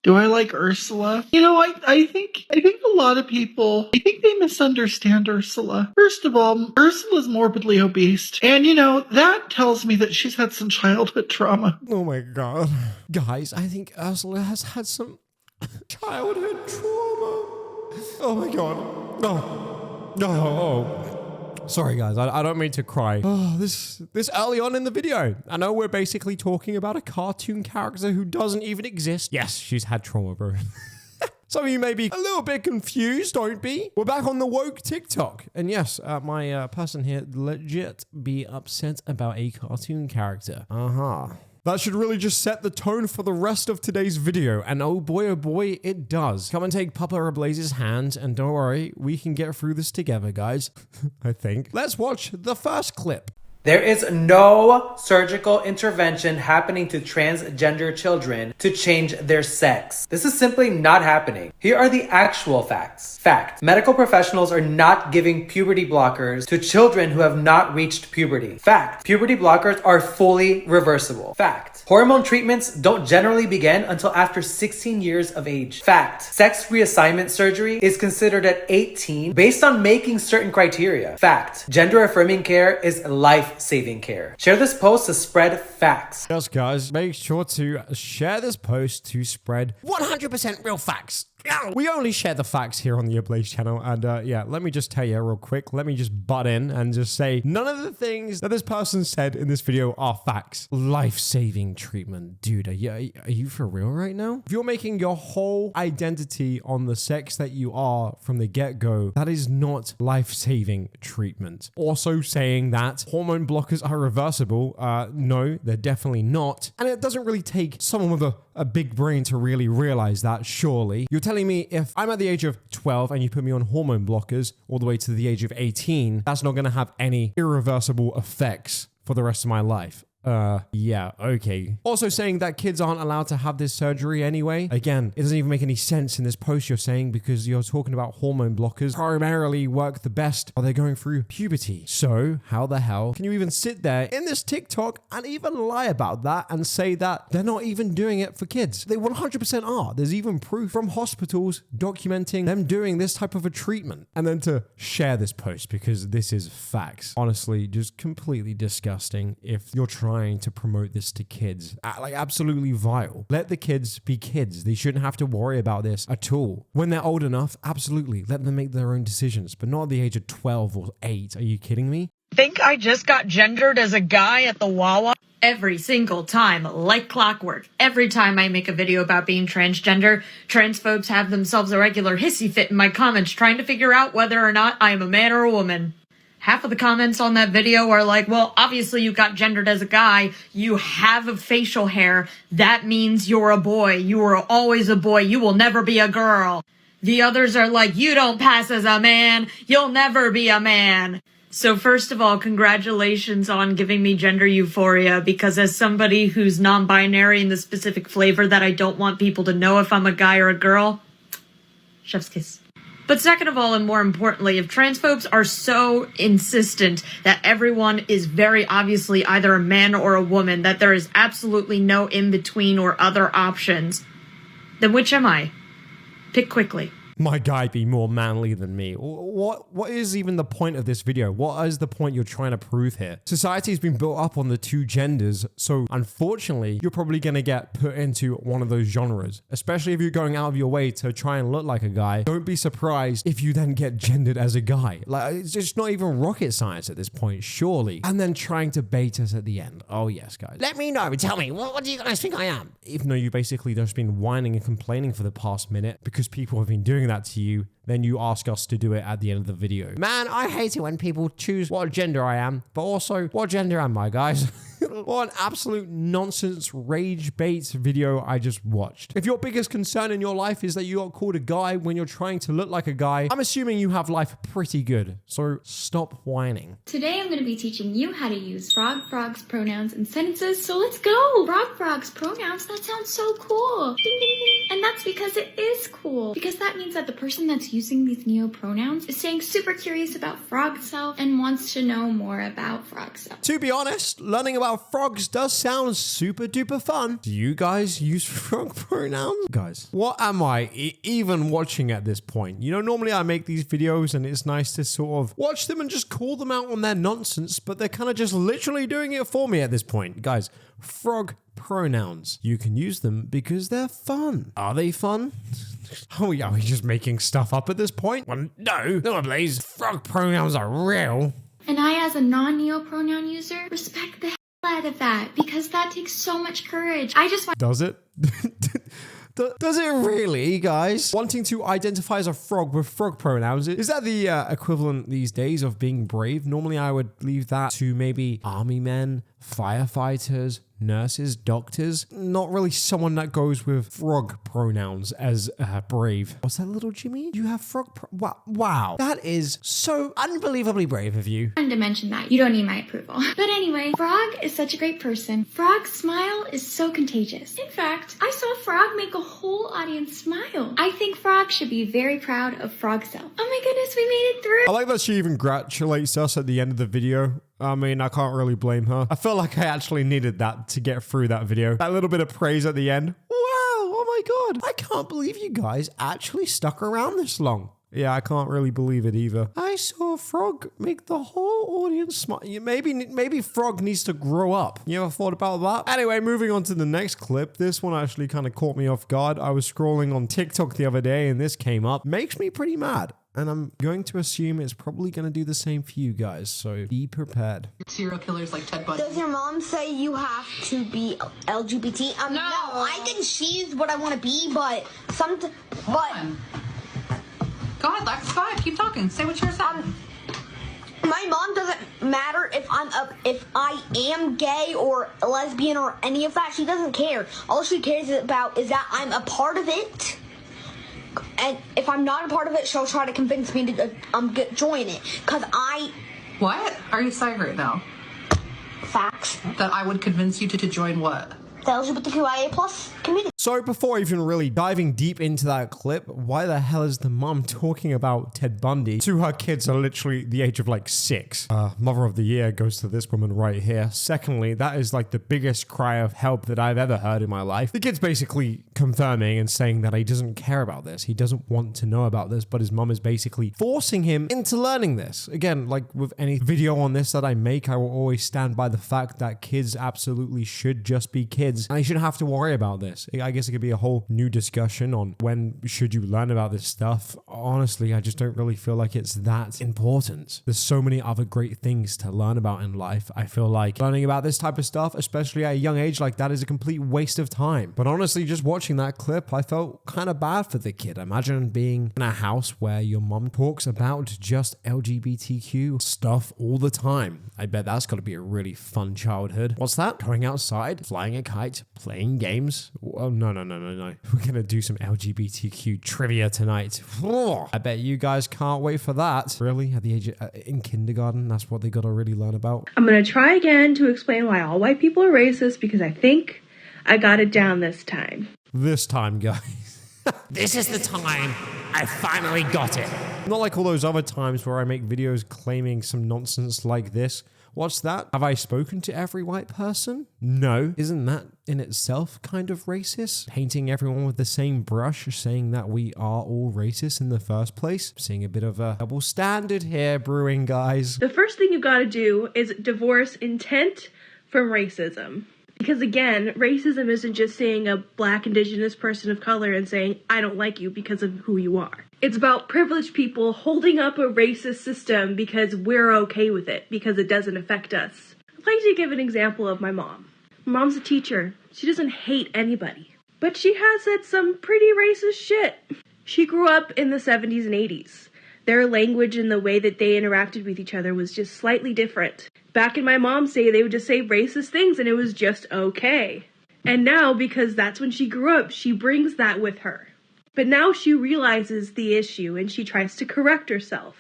Do I like Ursula? You know, I think a lot of people, I think they misunderstand Ursula. First of all, Ursula's morbidly obese. And you know, that tells me that she's had some childhood trauma. Oh my god. Guys, I think Ursula has had some childhood trauma. Oh my god. No. Sorry guys, I don't mean to cry. Oh, this early on in the video. I know we're basically talking about a cartoon character who doesn't even exist. Yes, she's had trauma, bro. Some of you may be a little bit confused, don't be? We're back on the woke TikTok. And yes, my person here legit be upset about a cartoon character. That should really just set the tone for the rest of today's video. And oh boy, it does. Come and take Papa Ablaze's hand, and don't worry, we can get through this together, guys. I think. Let's watch the first clip. There is no surgical intervention happening to transgender children to change their sex. This is simply not happening. Here are the actual facts. Fact: medical professionals are not giving puberty blockers to children who have not reached puberty. Fact: puberty blockers are fully reversible. Fact: hormone treatments don't generally begin until after 16 years of age. Fact: sex reassignment surgery is considered at 18 based on making certain criteria. Fact: gender affirming care is life-saving care. Share this post to spread facts. Yes, guys, make sure to share this post to spread 100% real facts. We only share the facts here on the Ablaze channel, and yeah, let me just tell you real quick, let me just butt in and just say none of the things that this person said in this video are facts. Life-saving treatment. Dude, are you for real right now? If you're making your whole identity on the sex that you are from the get-go, that is not life-saving treatment. Also saying that hormone blockers are reversible, no, they're definitely not. And it doesn't really take someone with a big brain to really realize that, surely. You're telling me if I'm at the age of 12 and you put me on hormone blockers all the way to the age of 18, that's not going to have any irreversible effects for the rest of my life. Yeah, okay. Also saying that kids aren't allowed to have this surgery anyway. Again, it doesn't even make any sense in this post you're saying, because you're talking about hormone blockers primarily work the best while they're going through puberty. So how the hell can you even sit there in this TikTok and even lie about that and say that they're not even doing it for kids? They 100% are. There's even proof from hospitals documenting them doing this type of a treatment. And then to share this post because this is facts. Honestly, just completely disgusting if you're trying to promote this to kids. Like, absolutely vile. Let the kids be kids. They shouldn't have to worry about this at all. When they're old enough, absolutely, let them make their own decisions, but not at the age of 12 or 8. Are you kidding me? Think I just got gendered as a guy at the Wawa? Every single time, like clockwork. Every time I make a video about being transgender, transphobes have themselves a regular hissy fit in my comments trying to figure out whether or not I am a man or a woman. Half of the comments on that video are like, well, obviously you got gendered as a guy. You have a facial hair. That means you're a boy. You were always a boy. You will never be a girl. The others are like, you don't pass as a man. You'll never be a man. So first of all, congratulations on giving me gender euphoria, because as somebody who's non-binary in the specific flavor that I don't want people to know if I'm a guy or a girl, chef's kiss. But second of all, and more importantly, if transphobes are so insistent that everyone is very obviously either a man or a woman, that there is absolutely no in-between or other options, then which am I? Pick quickly. My guy be more manly than me. What is even the point of this video? What is the point you're trying to prove here? Society has been built up on the two genders, so unfortunately, you're probably going to get put into one of those genres, especially if you're going out of your way to try and look like a guy. Don't be surprised if you then get gendered as a guy. Like, it's just not even rocket science at this point, surely. And then trying to bait us at the end. Oh yes, guys. Let me know. Tell me, what do you guys think I am? Even though you basically just been whining and complaining for the past minute because people have been doing that to you, then you ask us to do it at the end of the video. Man, I hate it when people choose what gender I am, but also what gender am I, guys? What an absolute nonsense rage bait video I just watched. If your biggest concern in your life is that you got called a guy when you're trying to look like a guy, I'm assuming you have life pretty good, so stop whining. Today I'm going to be teaching you how to use frog's pronouns in sentences, so let's go! Frog's pronouns, that sounds so cool! Ding, ding, ding. And that's That's because it is cool. Because that means that the person that's using these neopronouns is staying super curious about frog self and wants to know more about frog self. To be honest, learning about frogs does sound super duper fun. Do you guys use frog pronouns? Guys, what am I even watching at this point? You know, normally I make these videos and it's nice to sort of watch them and just call them out on their nonsense, but they're kind of just literally doing it for me at this point. Guys, frog pronouns. You can use them because they're fun. Are they fun? Are we just making stuff up at this point? Well, no, please. Frog pronouns are real. And I, as a non-neopronoun user, respect the hell out of that because that takes so much courage. I just want. Does it? Does it really, guys? Wanting to identify as a frog with frog pronouns, is that the equivalent these days of being brave? Normally I would leave that to maybe army men, firefighters, nurses, doctors. Not really someone that goes with frog pronouns as brave. What's that, little Jimmy? You have frog wow. That is so unbelievably brave of you. I wanted to mention that. You don't need my approval. But anyway, Frog is such a great person. Frog's smile is so contagious. In fact, I saw Frog make a whole audience smile. I think Frog should be very proud of Frog self. Oh my goodness, we made it through. I like that she even congratulates us at the end of the video. I mean, I can't really blame her. I felt like I actually needed that to get through that video. That little bit of praise at the end. Wow, oh my God. I can't believe you guys actually stuck around this long. Yeah, I can't really believe it either. I saw Frog make the whole audience smile. Maybe Frog needs to grow up. You ever thought about that? Anyway, moving on to the next clip. This one actually kind of caught me off guard. I was scrolling on TikTok the other day and this came up. Makes me pretty mad. And I'm going to assume it's probably going to do the same for you guys, so be prepared. Serial killers like Ted Bundy. Does your mom say you have to be LGBT? No, I think she's what I want to be, but Go ahead, Lex. Go ahead. Keep talking. Say what you're saying. My mom doesn't matter if I am gay or lesbian or any of that. She doesn't care. All she cares about is that I'm a part of it. And if I'm not a part of it, she'll try to convince me to join it. Because What? Are you saying right now? Facts. That I would convince you to join what? The LGBTQIA plus community. So before even really diving deep into that clip, why the hell is the mom talking about Ted Bundy to her kids are literally the age of like 6? Mother of the year goes to this woman right here. Secondly, that is like the biggest cry of help that I've ever heard in my life. The kid's basically confirming and saying that he doesn't care about this. He doesn't want to know about this, but his mom is basically forcing him into learning this. Again, like with any video on this that I make, I will always stand by the fact that kids absolutely should just be kids. And you shouldn't have to worry about this. I guess it could be a whole new discussion on when should you learn about this stuff. Honestly, I just don't really feel like it's that important. There's so many other great things to learn about in life. I feel like learning about this type of stuff, especially at a young age like that, is a complete waste of time. But honestly, just watching that clip, I felt kind of bad for the kid. Imagine being in a house where your mom talks about just LGBTQ stuff all the time. I bet that's got to be a really fun childhood. What's that? Going outside, flying a kite, playing games? Oh, no. We're going to do some LGBTQ trivia tonight. I bet you guys can't wait for that. Really? At the age of, in kindergarten, that's what they got to really learn about? I'm going to try again to explain why all white people are racist because I think I got it down this time. This time, guys. This is the time. I finally got it. Not like all those other times where I make videos claiming some nonsense like this. What's that? Have I spoken to every white person? No. Isn't that in itself kind of racist? Painting everyone with the same brush, saying that we are all racist in the first place? Seeing a bit of a double standard here brewing, guys. The first thing you got to do is divorce intent from racism. Because again, racism isn't just seeing a black indigenous person of color and saying, I don't like you because of who you are. It's about privileged people holding up a racist system because we're okay with it, because it doesn't affect us. I'd like to give an example of my mom. My mom's a teacher. She doesn't hate anybody. But she has said some pretty racist shit. She grew up in the 70s and 80s. Their language and the way that they interacted with each other was just slightly different. Back in my mom's day, they would just say racist things and it was just okay. And now, because that's when she grew up, she brings that with her. But now she realizes the issue and she tries to correct herself.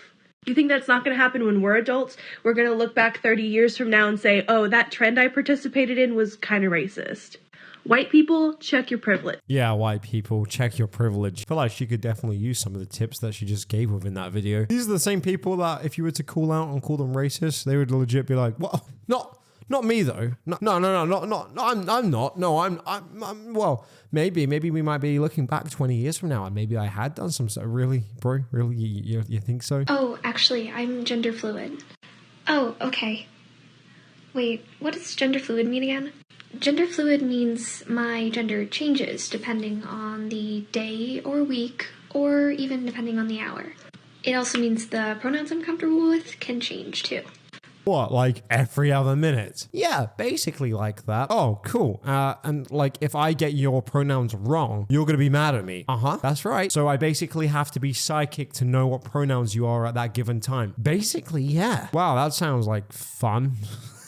You think that's not going to happen when we're adults? We're going to look back 30 years from now and say, oh, that trend I participated in was kind of racist. White people, check your privilege. Yeah, white people, check your privilege. I feel like she could definitely use some of the tips that she just gave within that video. These are the same people that if you were to call out and call them racist, they would legit be like, "What? Not me though. No, I'm not. No, I'm well, maybe we might be looking back 20 years from now and maybe I had done some stuff. Really, bro? Really? You think so? Oh, actually, I'm gender fluid. Oh, okay. Wait, what does gender fluid mean again? Gender fluid means my gender changes depending on the day or week, or even depending on the hour. It also means the pronouns I'm comfortable with can change too. What, like every other minute? Yeah, basically like that. Oh, cool. And like if I get your pronouns wrong, you're gonna be mad at me. That's right. So I basically have to be psychic to know what pronouns you are at that given time. Basically, yeah. Wow, that sounds like fun.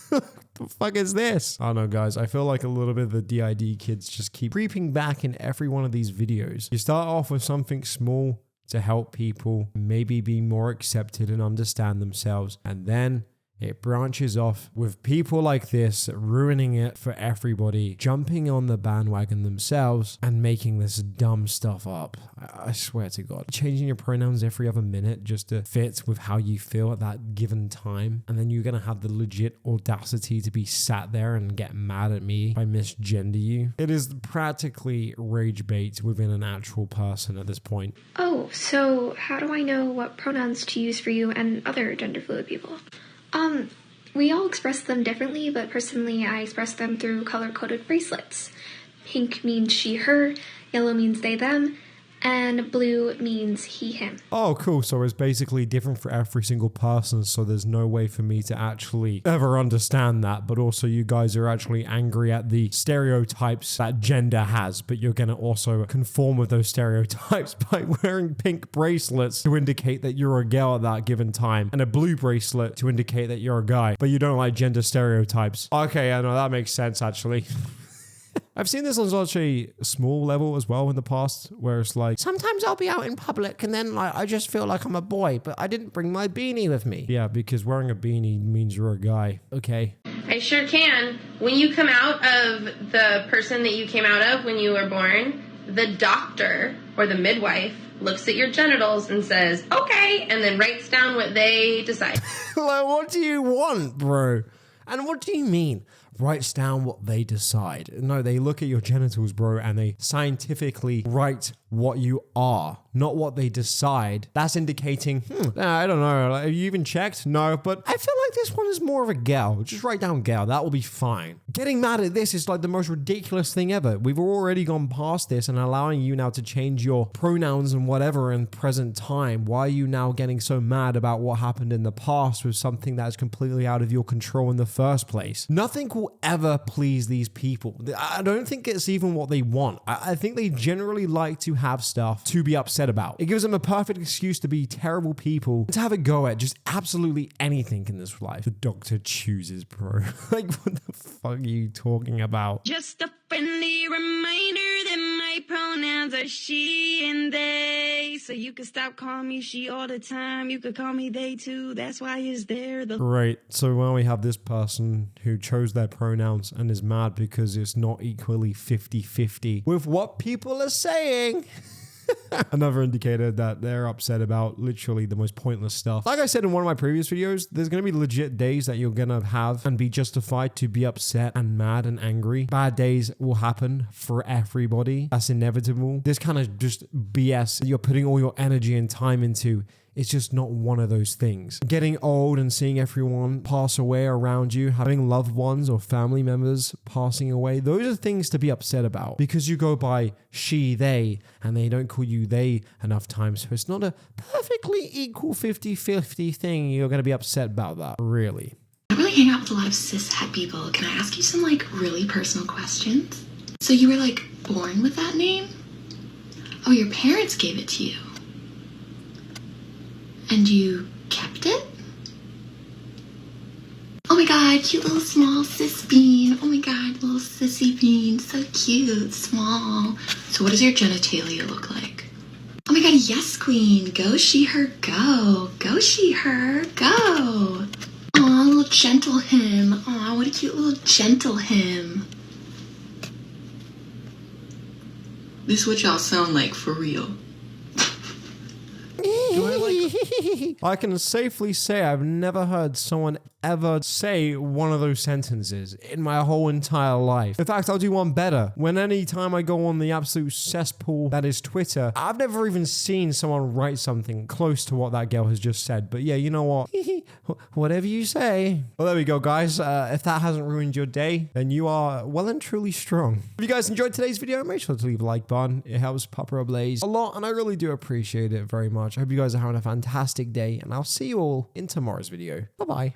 The fuck is this? I don't know, guys. I feel like a little bit of the DID kids just keep creeping back in every one of these videos. You start off with something small to help people maybe be more accepted and understand themselves, and then it branches off with people like this ruining it for everybody, jumping on the bandwagon themselves and making this dumb stuff up. I swear to God. Changing your pronouns every other minute just to fit with how you feel at that given time. And then you're going to have the legit audacity to be sat there and get mad at me if I misgender you. It is practically rage bait within an actual person at this point. Oh, so how do I know what pronouns to use for you and other gender fluid people? We all express them differently, but personally I express them through color-coded bracelets. Pink means she, her, yellow means they, them, and blue means he, him. Oh, cool. So it's basically different for every single person, so there's no way for me to actually ever understand that, but also you guys are actually angry at the stereotypes that gender has, but you're going to also conform with those stereotypes by wearing pink bracelets to indicate that you're a girl at that given time, and a blue bracelet to indicate that you're a guy, but you don't like gender stereotypes. Okay, I know, that makes sense actually. I've seen this on such a small level as well in the past, where it's like, sometimes I'll be out in public and then like I just feel like I'm a boy, but I didn't bring my beanie with me. Yeah, because wearing a beanie means you're a guy. Okay. I sure can. When you come out of the person that you came out of when you were born, the doctor or the midwife looks at your genitals and says, okay, and then writes down what they decide. Like, what do you want, bro? And what do you mean? Writes down what they decide. No, they look at your genitals, bro, and they scientifically write what you are, not what they decide. That's indicating, I don't know, have you even checked? No, but I feel like this one is more of a gal. Just write down gal, that will be fine. Getting mad at this is like the most ridiculous thing ever. We've already gone past this and allowing you now to change your pronouns and whatever in present time. Why are you now getting so mad about what happened in the past with something that is completely out of your control in the first place? Nothing will ever please these people. I don't think it's even what they want. I think they generally like to have stuff to be upset about. It gives them a perfect excuse to be terrible people, to have a go at just absolutely anything in this life. The doctor chooses, bro. Like, what the fuck are you talking about? Just a friendly reminder that my pronouns are she and they. So you can stop calling me she all the time. You could call me they too. That's why it's there. Great. So when we have this person who chose their pronouns and is mad because it's not equally 50-50 with what people are saying. Another indicator that they're upset about literally the most pointless stuff. Like I said in one of my previous videos, there's going to be legit days that you're going to have and be justified to be upset and mad and angry. Bad days will happen for everybody. That's inevitable. This kind of just BS that you're putting all your energy and time into, it's just not one of those things. Getting old and seeing everyone pass away around you, having loved ones or family members passing away, those are things to be upset about because you go by she, they, and they don't call you they enough times. So it's not a perfectly equal 50-50 thing. You're going to be upset about that, really. I really hang out with a lot of cis-het people. Can I ask you some like really personal questions? So you were like born with that name? Oh, your parents gave it to you. And you kept it? Oh my god, cute little small cis bean. Oh my god, little sissy bean. So cute, small. So what does your genitalia look like? Oh my god, yes queen. Go she, her, go. Go she, her, go. Aw, little gentle him. Aw, what a cute little gentle him. This is what y'all sound like for real. I can safely say I've never heard someone ever say one of those sentences in my whole entire life. In fact, I'll do one better. When any time I go on the absolute cesspool that is Twitter, I've never even seen someone write something close to what that girl has just said. But yeah, you know what? Whatever you say. Well, there we go, guys. If that hasn't ruined your day, then you are well and truly strong. If you guys enjoyed today's video, make sure to leave a like button. It helps Papa Ablaze a lot, and I really do appreciate it very much. I hope you guys are having a fantastic day, and I'll see you all in tomorrow's video. Bye-bye.